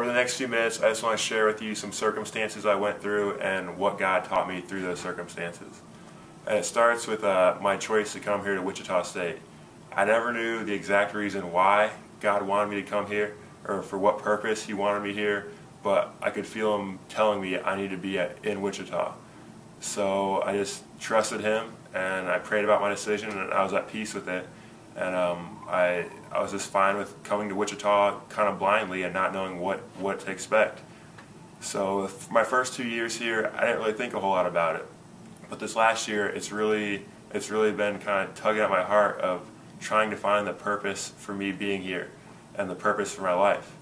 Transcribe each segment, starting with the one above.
the next few minutes, I just want to share with you some circumstances I went through and what God taught me through those circumstances. And it starts with my choice to come here to Wichita State. I never knew the exact reason why God wanted me to come here or for what purpose He wanted me here, but I could feel Him telling me I need to be in Wichita. So I just trusted Him and I prayed about my decision and I was at peace with it. And I was just fine with coming to Wichita kind of blindly and not knowing what to expect. So my first 2 years here, I didn't really think a whole lot about it. But this last year, it's really been kind of tugging at my heart of trying to find the purpose for me being here and the purpose for my life.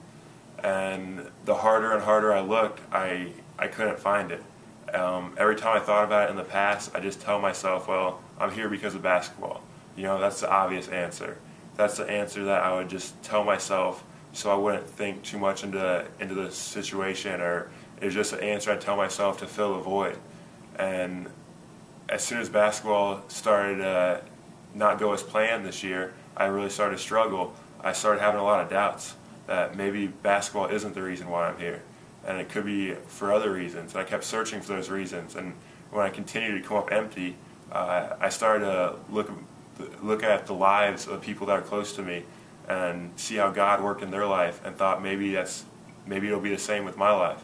And the harder and harder I looked, I couldn't find it. Every time I thought about it in the past, I just tell myself, well, I'm here because of basketball. You know, that's the obvious answer. That's the answer that I would just tell myself so I wouldn't think too much into the situation, or it was just an answer I'd tell myself to fill the void. And as soon as basketball started to not go as planned this year, I really started to struggle. I started having a lot of doubts that maybe basketball isn't the reason why I'm here, and it could be for other reasons. And I kept searching for those reasons, and when I continued to come up empty, I started to look at the lives of people that are close to me and see how God worked in their life, and thought maybe it'll be the same with my life.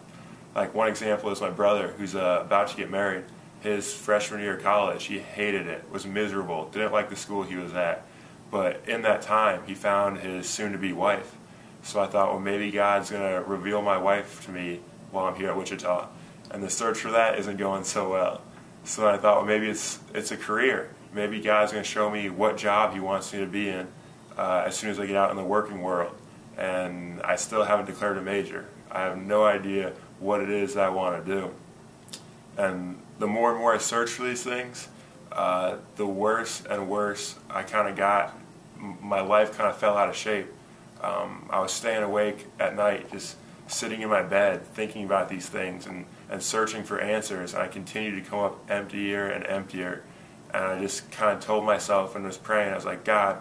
Like one example is my brother, who's about to get married. His freshman year of college, he hated it, was miserable, didn't like the school he was at. But in that time, he found his soon-to-be wife. So I thought, well, maybe God's going to reveal my wife to me while I'm here at Wichita. And the search for that isn't going so well. So I thought, well, maybe it's a career. Maybe God's going to show me what job He wants me to be in as soon as I get out in the working world. And I still haven't declared a major. I have no idea what it is that I want to do. And the more and more I search for these things, the worse and worse I kind of got. My life kind of fell out of shape. I was staying awake at night, just sitting in my bed, thinking about these things and searching for answers. And I continued to come up emptier and emptier. And I just kind of told myself and was praying, I was like, God,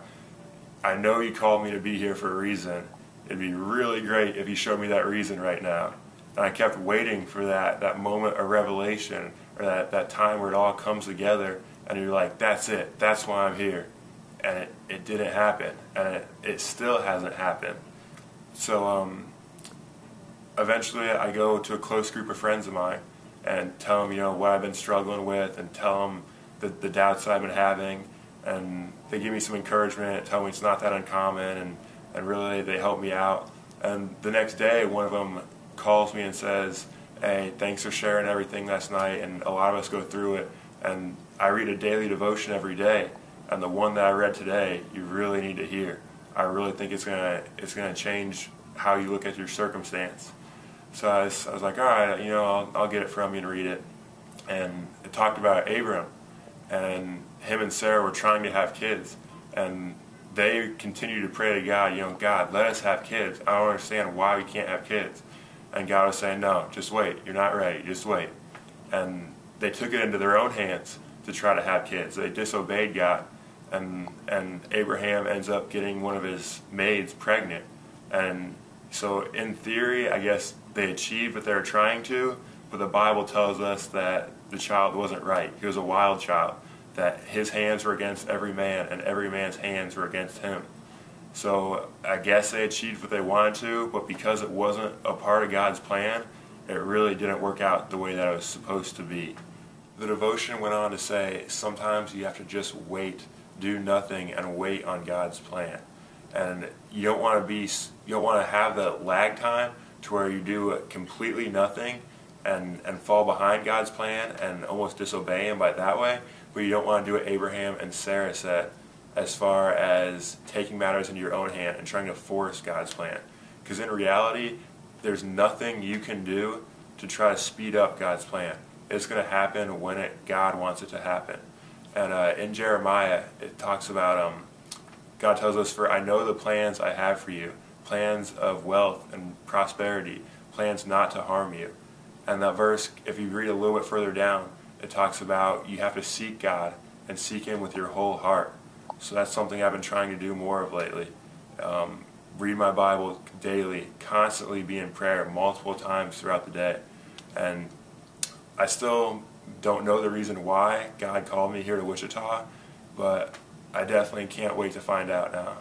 I know You called me to be here for a reason. It'd be really great if You showed me that reason right now. And I kept waiting for that moment of revelation, or that time where it all comes together and you're like, that's it, that's why I'm here. And it didn't happen, and it still hasn't happened. So eventually I go to a close group of friends of mine and tell them, what I've been struggling with, and tell them the doubts that I've been having, and they give me some encouragement, tell me it's not that uncommon, and really they help me out. And the next day, one of them calls me and says, hey, thanks for sharing everything last night, and a lot of us go through it, and I read a daily devotion every day, and the one that I read today, you really need to hear. I really think it's gonna change how you look at your circumstance. So I was like, all right, I'll get it from you and read it. And it talked about Abram, and him and Sarah were trying to have kids, and they continued to pray to God, God, let us have kids. I don't understand why we can't have kids. And God was saying, no, just wait. You're not ready. Just wait. And they took it into their own hands to try to have kids. They disobeyed God. And Abraham ends up getting one of his maids pregnant. And so in theory, I guess they achieved what they were trying to, but the Bible tells us that the child wasn't right. He was a wild child, that his hands were against every man, and every man's hands were against him. So I guess they achieved what they wanted to, but because it wasn't a part of God's plan, it really didn't work out the way that it was supposed to be. The devotion went on to say, sometimes you have to just wait, do nothing, and wait on God's plan. And you don't want to have that lag time to where you do completely nothing and fall behind God's plan and almost disobey Him by that way. But you don't want to do what Abraham and Sarah said, as far as taking matters into your own hand and trying to force God's plan. Because in reality, there's nothing you can do to try to speed up God's plan. It's going to happen when God wants it to happen. And in Jeremiah, it talks about, God tells us, for I know the plans I have for you, plans of wealth and prosperity, plans not to harm you. And that verse, if you read a little bit further down, it talks about you have to seek God and seek Him with your whole heart. So that's something I've been trying to do more of lately. read my Bible daily, constantly be in prayer multiple times throughout the day. And I still don't know the reason why God called me here to Wichita, but I definitely can't wait to find out now.